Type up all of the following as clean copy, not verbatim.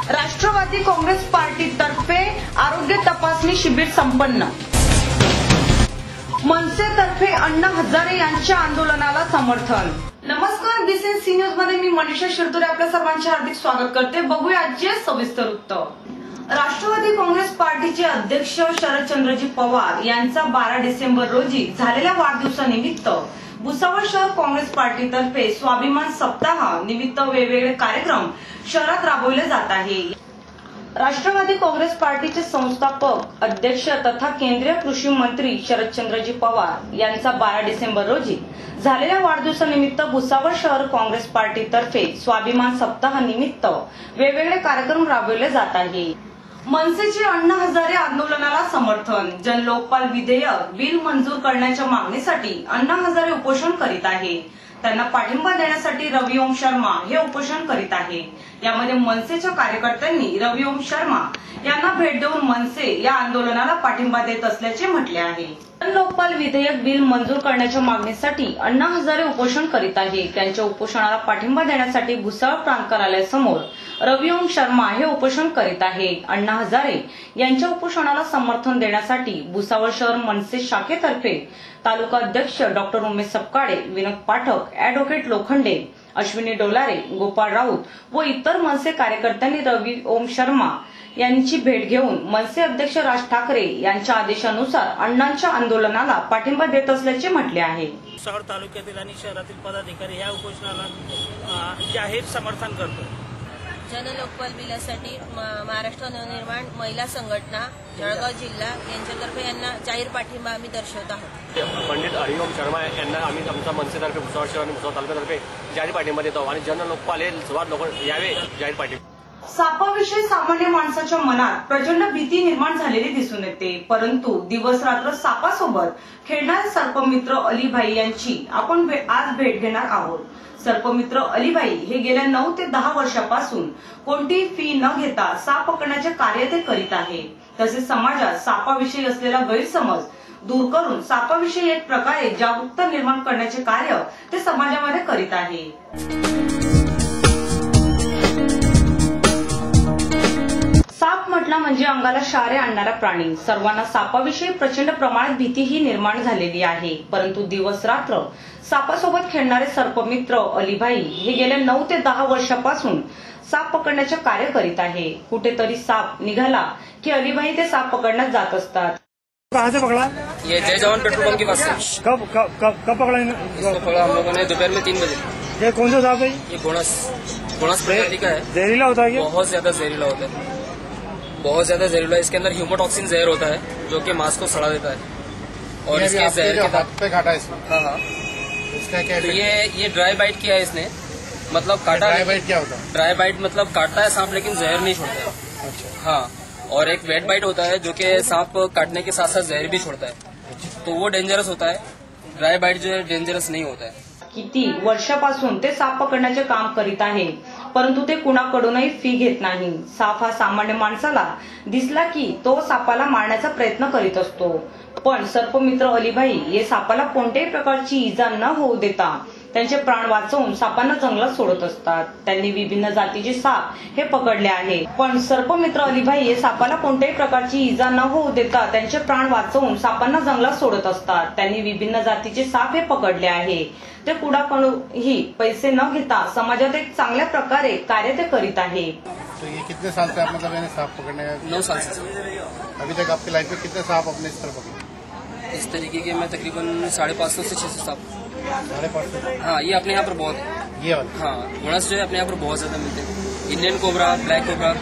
राष्ट्रवादी काँग्रेस पार्टीतर्फे आरोग्य तपासणी शिबिर संपन्न। मनसेतर्फे अण्णा हजारे यांच्या आंदोलनाला समर्थन। नमस्कार, बीसीएन सी न्यूज मध्ये मी मनीषा शिरतोरे आपल्या सर्वांचे हार्दिक स्वागत करते। बघूया आजचे सविस्तर वृत्त। राष्ट्रवादी काँग्रेस पार्टीचे अध्यक्ष शरदचंद्रजी पवार यांचा 12 डिसेंबर रोजी झालेल्या वाढदिवसानिमित्त भुसावळ शहर काँग्रेस पार्टीतर्फे स्वाभिमान सप्ताह निमित्त वेगवेगळे कार्यक्रम शहरात राबवले जात आहे। राष्ट्रवादी काँग्रेस पार्टीचे संस्थापक अध्यक्ष तथा केंद्रीय कृषी मंत्री शरदचंद्रजी पवार यांचा 12 डिसेंबर रोजी झालेल्या वाढदिवसानिमित्त भुसावळ शहर काँग्रेस पार्टीतर्फे स्वाभिमान सप्ताह निमित्त वेगवेगळे कार्यक्रम राबवले जात आहे। मनसेचे अण्णा हजारे आंदोलनाला समर्थन। जन लोकपाल विधेयक बिल मंजूर करण्याच्या मागणीसाठी अण्णा हजारे उपोषण करीत आहे। त्यांना पाठिंबा देण्यासाठी रवी ओम शर्मा हे उपोषण करीत आहे। यामध्ये मनसेच्या कार्यकर्त्यांनी रवी ओम शर्मा यांना भेट देऊन मनसे या आंदोलनाला पाठिंबा देत असल्याचे म्हटले आहे। जन लोकपाल विधेयक बिल मंजूर करण्याच्या मागणीसाठी अण्णा हजारे उपोषण करीत आहे। त्यांच्या उपोषणाला पाठिंबा देण्यासाठी भुसावळ प्रांत कार्यालयासमोर रवी ओम शर्मा हे उपोषण करीत आहे। अण्णा हजारे यांच्या उपोषणाला समर्थन देण्यासाठी भुसावळ शहर मनसे शाखेतर्फे तालुका अध्यक्ष डॉक्टर उमेश सपकाळे, विनोद पाठक, ॲडव्होकेट लोखंडे, अश्विनी डोलारे, गोपाळ राऊत व इतर मनसे कार्यकर्त्यांनी रवी ओम शर्मा यांची भेट घेऊन मनसे अध्यक्ष राज ठाकरे यांच्या आदेशानुसार अण्णांच्या आंदोलनाला पाठिंबा देत असल्याचे म्हटले आहे। भुसावळ तालुक्यातील आणि शहरातील पदाधिकारी या उपोषणाला जाहीर समर्थन करतो। जन लोकपाल बिलासाठी महाराष्ट्र नवनिर्माण महिला संघटना जळगाव जिल्हा यांच्यातर्फे यांना जाहीर पाठिंबा आम्ही दर्शवत आहोत। पंडित रवी ओम शर्मा यांना आम्ही आमच्या मनसेतर्फे भुसावळ शहर आणि भुसावळ तालुक्यातर्फे जाहीर पाठिंबा देतो आणि जन लोकपाल हे सर्वात लोक यावे जाहीर पाठिंबा। सापाविषयी सामान्य माणसाच्या मनात प्रचंड भीती निर्माण झालेली दिसून येते, परंतु दिवस रात्र सापासोबत खेळणारे सर्पमित्र अलीभाई यांची आपण आज भेट घेणार आहोत। सर्पमित्र अलीभाई हे गेल्या 9 ते 10 वर्षापासून कोणतीही फी न घेता साप पकडण्याचे कार्य ते करीत आहे। तसेच समाजात सापाविषयी असलेला गैरसमज दूर करून सापाविषयी एक प्रकारे जागरूकता निर्माण करण्याचे कार्य ते समाजामध्ये करीत आहे। साप म्हटला म्हणजे अंगाला शहारे आणणारा प्राणी। सर्वांना सापाविषयी प्रचंड प्रमाणात भीतीही निर्माण झालेली आहे, परंतु दिवस रात्र सापासोबत खेळणारे सर्पमित्र अलीभाई हे गेल्या 9 ते 10 वर्षापासून साप पकडण्याचे कार्य करीत आहे। कुठेतरी साप निघाला की अलीभाई ते साप पकडण्यात जात असतात। कहाँ से पकड़ा? ये जय जवान पेट्रोल पंप के पास से। कब पकड़ा इसको पकड़ा हम लोगों ने दोपहर में 3 बजे। ये कौन सा सांप है? ये घोड़स प्रजाति का है। जहरीला होता है क्या? बहुत ज्यादा जहरीला होता है, बहुत ज्यादा जहरीला है। इसके अंदर ह्यूमोटॉक्सिन जहर होता है जो कि मांस को सड़ा देता है और इसके जहर के हाथ पे काटा इसमें। हाँ, इसका क्या तो ये ड्राई बाइट किया है इसने, मतलब काटा। ड्राई बाइट क्या होता है? ड्राई बाइट मतलब काटता है सांप लेकिन जहर नहीं छोड़ता है। अच्छा। हाँ, और एक वेट बाइट होता है जो कि सांप काटने के साथ साथ जहर भी छोड़ता है, तो वो डेंजरस होता है। ड्राई बाइट जो है डेंजरस नहीं होता है। किती वर्षापासून ते साप पकडण्याचे काम करीत आहे, परंतु ते कुणाकडूनही फी घेत नाही। साप हा सामान्य माणसाला दिसला की तो सापाला मारण्याचा प्रयत्न करीत असतो, पण सर्पमित्र अलीभाई हे सापाला कोणत्याही प्रकारची इजा न होऊ देता त्यांचे प्राण वाचवून सापांना जंगलात सोडत असतात। त्यांनी विभिन्न जातीचे साप हे पकडले आहे, पण सर्पमित्र अलीभाई हे सापाला कोणत्याही प्रकारची इजा न होऊ देता त्यांचे प्राण वाचवून सापांना जंगलात सोडत असतात। त्यांनी विभिन्न जातीचे साप हे पकडले आहे। ते कुणाकडूनही पैसे न घेता समाजात एक चांगल्या प्रकारे कार्य ते करीत आहे। तो ये कितने साल से आप मतलब सांप पकड़ने का? 9 साल से। अभी तक आपकी लाइफ में कितने सांप अपने इस तरह पकड़े? इस तरीके के मैं तकरीबन 550 से 600 सांप। 550? हाँ, ये अपने यहाँ पर बहुत है। ये वाला? हाँ, घोड़स जो है अपने यहाँ पर बहुत ज्यादा मिलते हैं। Indian cobra, black cobra.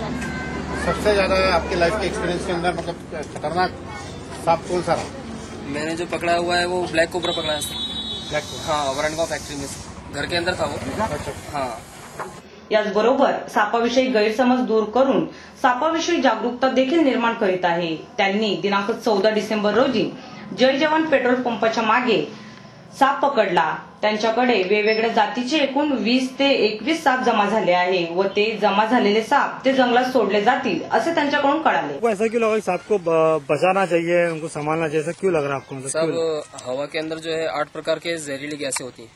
सबसे ज्यादा आपके लाइफ के एक्सपीरियंस के अंदर मतलब खतरनाक सांप कौन सा रहा? मैंने जो पकड़ा हुआ है वो ब्लैक कोबरा पकड़ा है। Black cobra? हाँ, वरणगांव फैक्ट्री में से घर के अंदर था वो। अच्छा। हाँ, याचबरोबर सापाविषयी गैरसमज दूर करून सापाविषयी जागरूकता देखील निर्माण करीत आहे। त्यांनी दिनांक 14 डिसेंबर रोजी जय जवान पेट्रोल पंपाच्या मागे साप पकडला। त्यांच्याकडे वेगवेगळ्या जातीचे एकूण 20 ते 21 साप जमा झाले आहे व ते जमा झालेले साप ते जंगलात सोडले जातील असे त्यांच्याकडून कळाले। ऐसा क्यों लगा सांप को बचाना चाहिए, उनको संभालना चाहिए, ऐसा क्यों लग रहा है आपको? सब हवा के अंदर जो है 8 प्रकार के जहरीली गैसें होती हैं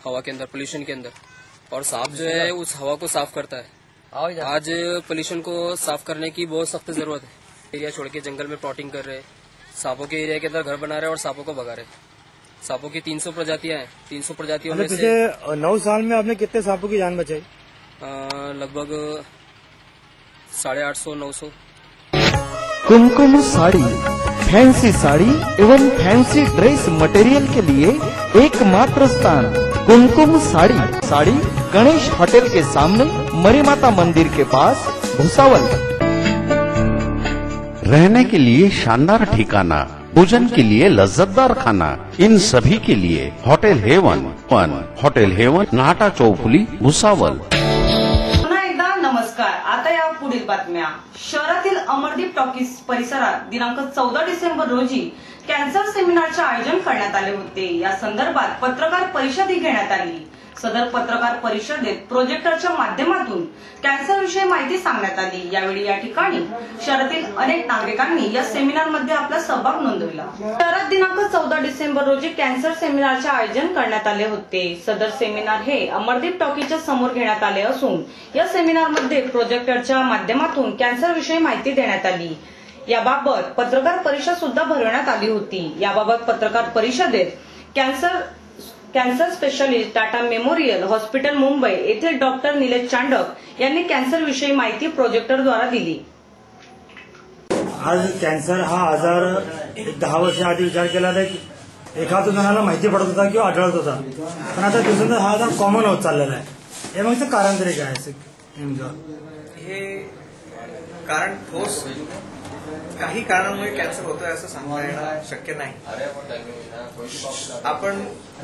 हवा के अंदर, पोल्यूशन के अंदर। और सांप जो है उस हवा को साफ करता है। आज पोल्यूशन को साफ करने की बहुत सख्त जरूरत है। एरिया छोड़ के जंगल में प्लॉटिंग कर रहे हैं, सांपों के एरिया के अंदर घर बना रहे हैं और सांपों को भगा रहे हैं। सांपों की 300 प्रजातियां हैं। 300 प्रजातियों में से पिछले 9 साल में आपने कितने सांपों की जान बचाई? लगभग 850-900। कुमकुम साड़ी, फैंसी साड़ी एवं फैंसी ड्रेस मटेरियल के लिए एकमात्र स्थान कुमकुम साड़ी। साड़ी गणेश होटल के सामने, मरीमाता मंदिर के पास, भुसावल। रहने के लिए शानदार ठिकाना, भोजन के लिए लज्जतदार खाना, इन सभी के लिए हॉटेल हेवन, हॉटेल हेवन, नाटा चौफुली, भुसावल। पुन्हा एकदा नमस्कार। आता या पुढील बातम्या। शहरातील अमरदीप टॉकीज परिसरात दिनांक 14 डिसेंबर रोजी कॅन्सर सेमिनारचे आयोजन करण्यात आले होते। या संदर्भात पत्रकार परिषदही घेण्यात आली। सदर पत्रकार परिषदेत प्रोजेक्टरच्या माध्यमातून कॅन्सरविषयी माहिती सांगण्यात आली। यावेळी या ठिकाणी शहरातील अनेक नागरिकांनी या सेमिनारमध्ये आपला सहभाग नोंदवला। शहरात दिनांक 14 डिसेंबर रोजी कॅन्सर सेमिनारचे आयोजन करण्यात आले होते। सदर सेमिनार हे अमरदीप टॉकीजच्या समोर घेण्यात आले असून या सेमिनारमध्ये प्रोजेक्टरच्या माध्यमातून कॅन्सरविषयी माहिती देण्यात आली। याबाबत पत्रकार परिषद सुद्धा भरवण्यात आली होती। याबाबत पत्रकार परिषदेत cancer specialist Tata memorial hospital Mumbai येथील डॉक्टर निलेश चांडक यांनी कॅन्सर विषयी माहिती प्रोजेक्टरद्वारा दिली। आज कॅन्सर हा आजार 10 वर्ष आधी विचार केला तर एखाद्या जणाला माहिती पडत होता किंवा आढळत होता, पण आता दिवसेंदिवस हा आजार कॉमन होत चाललेला आहे। हे मग कारण तरी काय नेमकं? हे कारण ठोस काही कारणामुळे कॅन्सर होतोय असं सांगता येणं शक्य नाही। आपण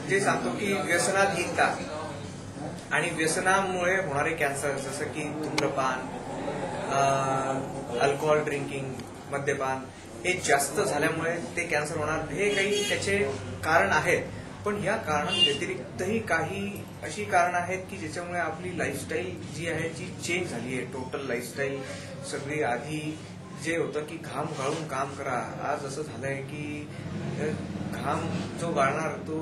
जे सांगतो की व्यसनाधीनता आणि व्यसनामुळे होणारे कॅन्सर, जसं की धूम्रपान, अल्कोहोल ड्रिंकिंग, मद्यपान, हे जास्त झाल्यामुळे ते कॅन्सर होणार, हे काही त्याचे कारण आहेत। पण या कारणांव्यतिरिक्तही काही अशी कारण आहेत की ज्याच्यामुळे आपली लाईफस्टाईल जी आहे ती चेंज झाली आहे। टोटल लाईफस्टाईल सगळी, आधी जे होतं की घाम गाळून काम करा, आज असं झालंय की घाम जो गाळणार तो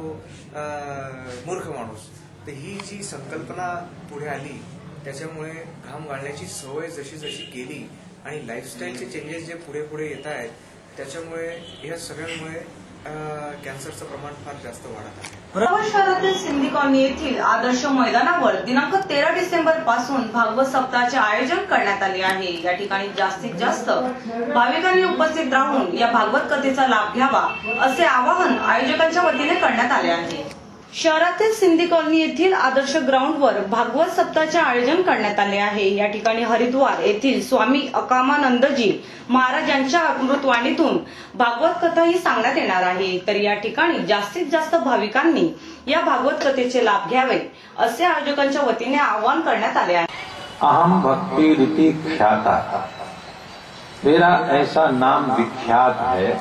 मूर्ख माणूस। तर ही जी संकल्पना पुढे आली त्याच्यामुळे घाम गाळण्याची सवय जशी जशी गेली आणि लाईफस्टाईलचे चेंजेस जे पुढे पुढे येत आहेत त्याच्यामुळे या सगळ्यांमुळे कॅन्सरचं प्रमाण फार जास्त वाढत आहे। भुसावळ शहरातील सिंधी कॉलनी येथील आदर्श मैदानावर दिनांक 13 डिसेंबर पासून भागवत सप्ताहाचे आयोजन करण्यात आले आहे। या ठिकाणी जास्तीत जास्त भाविकांनी उपस्थित राहून या भागवत कथेचा लाभ घ्यावा असे आवाहन आयोजकांच्या वतीने करण्यात आले आहे। शहरातील सिंधी कॉलनी येथील आदर्श ग्राउंडवर भागवत सप्ताहाचे आयोजन करण्यात आले आहे। या ठिकाणी हरिद्वार येथील स्वामी अकामानंदजी महाराज यांच्या अमृतवाणीतून भागवत कथा ही सांगण्यात येणार आहे। तर या ठिकाणी जास्तीत जास्त भाविकांनी या भागवत कथेचे लाभ घ्यावे असे आयोजकांच्या वतीने आवाहन करण्यात आले आहे। अहम भक्ति रीति ख्याता, मेरा ऐसा नाम विख्यात है।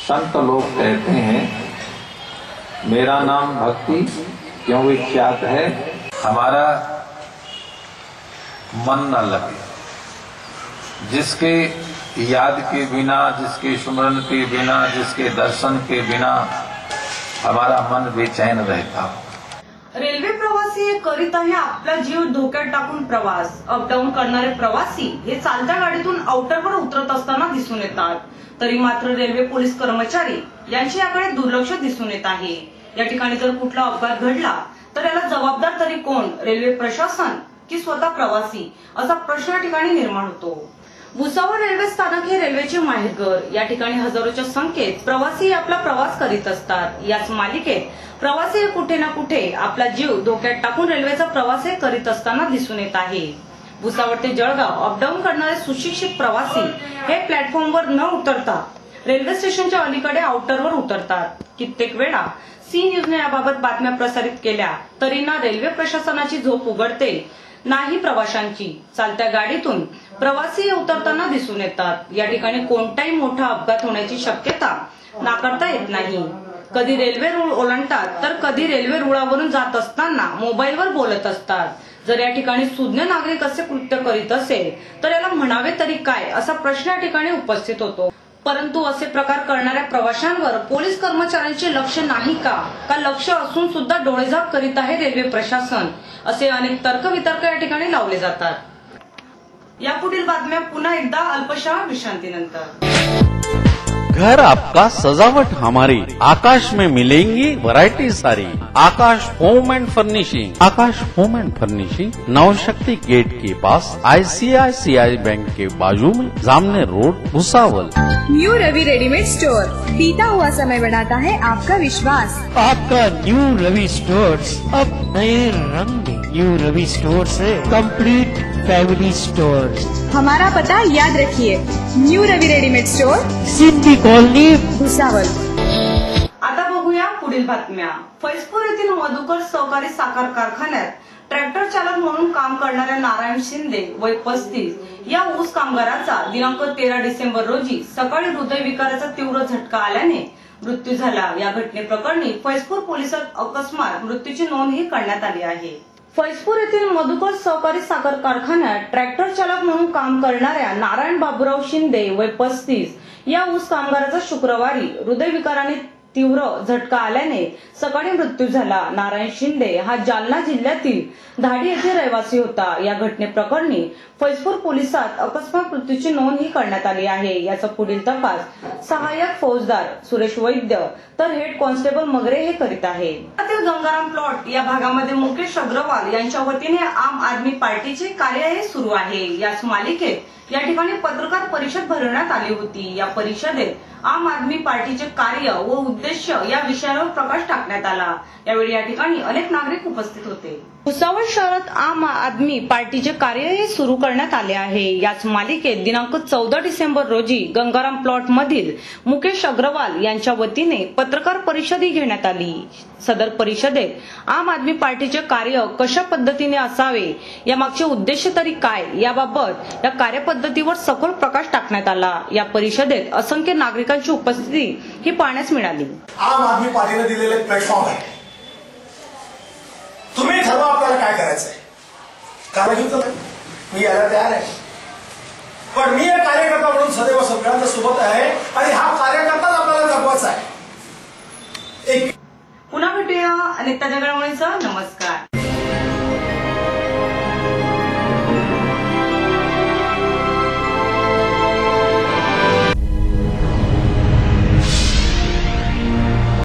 संत लोग कहते हैं मेरा नाम भक्ति क्यों विख्यात है? हमारा मन न लगे, जिसके याद के बिना, जिसके स्मरण के बिना, जिसके दर्शन के बिना हमारा मन बेचैन रहता। रेल्वे प्रवासी करीत आहे आपला जीव धोक्यात टाकून प्रवास। अपडाऊन करणारे प्रवासी हे चालत्या गाडीतून आउटरवर उतरत असताना दिसून येतात, तरी मात्र रेल्वे पोलीस कर्मचारी यांचे याकडे दुर्लक्ष दिसून येत आहे। या ठिकाणी जर कुठला अपघात घडला तर याला जबाबदार तरी कोण, रेल्वे प्रशासन की स्वतः प्रवासी, असा प्रश्न या ठिकाणी निर्माण होतो। भुसावळ रेल्वे स्थानक हे रेल्वेचे माहेरघर। या ठिकाणी हजारोच्या संख्येत प्रवासी आपला प्रवास करीत असतात। याच मालिकेत प्रवासी कुठे ना कुठे आपला जीव धोक्यात टाकून रेल्वेचा प्रवास करीत असताना दिसून येत आहे। भुसावळ ते जळगाव अपडाऊन करणारे सुशिक्षित प्रवासी हे प्लॅटफॉर्मवर न उतरता रेल्वे स्टेशनच्या अलीकडे आउटरवर उतरतात। कित्येक वेळा सी न्यूजने याबाबत बातम्या प्रसारित केल्या तरी ना रेल्वे प्रशासनाची झोप उघडते नाही प्रवाशांची। चालत्या गाडीतून प्रवासी उतरताना दिसून येतात। या ठिकाणी कोणताही मोठा अपघात होण्याची शक्यता नाकारता येत नाही। कधी रेल्वे रूळ ओलांडतात तर कधी रेल्वे रुळावरून जात असताना मोबाईलवर बोलत असतात। जर या ठिकाणी सुज्ञ नागरिक असे कृत्य करीत असेल तर याला म्हणावे तरी काय, असा प्रश्न या ठिकाणी उपस्थित होतो। परंतु असे प्रकार करणाऱ्या प्रवाशांवर पोलीस कर्मचाऱ्यांचे लक्ष नाही का लक्ष असून सुद्धा डोळेझाक करीत आहे रेल्वे प्रशासन, असे अनेक तर्कवितर्क या ठिकाणी लावले जातात। यापुढील बातम्या पुन्हा एकदा अल्पशा विश्रांतीनंतर। घर आपका सजावट हमारी, आकाश में मिलेंगी वैरायटी सारी। Akash home and furnishing, Akash home and furnishing, Navshakti gate के पास, ICICI बैंक के बाजू में, सामने road, Bhusawal. New Ravi readymade store, बीता हुआ समय बढ़ाता है आपका विश्वास। आपका न्यू रवि स्टोर्स अब नए रंग में। न्यू रवि स्टोर से कंप्लीट फैमिली स्टोर। हमारा पता याद रखिए, new Ravi readymade store, Sindhi colony, Bhusawal. आता बघूया पुढील बातम्या। फैजपूर येथील मधुकर सहकारी साखर कारखान्यात ट्रॅक्टर चालक म्हणून काम करणाऱ्या नारायण शिंदे वय 35 या ऊस कामगाराचा दिनांक 13 डिसेंबर रोजी सकाळी हृदयविकाराचा तीव्र झटका आल्याने मृत्यू झाला। या घटनेप्रकरणी फैजपूर पोलिसात अकस्मात मृत्यूची नोंदही करण्यात आली आहे। फैजपूर येथील मधुकर सहकारी साखर कारखान्यात ट्रॅक्टर चालक म्हणून काम करणाऱ्या नारायण बाबूराव शिंदे वय 35 या ऊस कामगाराचा शुक्रवारी हृदयविकाराने तीव्र झटका आल्याने सकाळी मृत्यू झाला। नारायण शिंदे हा जालना जिल्ह्यातील धाडी येथे रहिवासी होता। या घटनेप्रकरणी फैजपूर पोलिसात अकस्मात मृत्यूची नोंद ही करण्यात आली आहे। याचा पुढील तपास सहाय्यक फौजदार सुरेश वैद्य तर हेड कॉन्स्टेबल मगरे हे करीत आहे। गंगाराम प्लॉट या भागामध्ये मुकेश अग्रवाल यांच्या वतीने आम आदमी पार्टीचे कार्य सुरू आहे। याच मालिकेत या ठिकाणी पत्रकार परिषद भरवण्यात आली होती। या परिषदेत आम आदमी पार्टीचे कार्य व उद्देश या विषयावर प्रकाश टाकण्यात आला। यावेळी या ठिकाणी अनेक नागरिक उपस्थित होते। भुसावळ शहरात आम आदमी पार्टीचे कार्य हे सुरू करण्यात आले आहे। याच मालिकेत दिनांक 14 डिसेंबर रोजी गंगाराम प्लॉट मधील मुकेश अग्रवाल यांच्या वतीने पत्रकार परिषद घेण्यात आली। सदर परिषदेत आम आदमी पार्टीचे कार्य कशा पद्धतीने असावे, यामागचे उद्देश तरी काय याबाबत या कार्यपद्धतीवर सखोल प्रकाश टाकण्यात आला। या परिषदेत असंख्य नागरिकांची उपस्थिती ही पाहण्यास मिळाली। आम आदमी पार्टीने दिलेले प्लॅटफॉर्म आहे, तुम्ही ठरवा आपल्याला काय करायचंय। कारण मी यायला तयार आहे, पण मी एक कार्यकर्ता म्हणून सदैव सगळ्यांच्या सोबत आहे आणि हा कार्यकर्ताच आपल्याला जगवायचा आहे। पुन्हा भेटूया अनेक ताज्या घडामोडींसह। नमस्कार।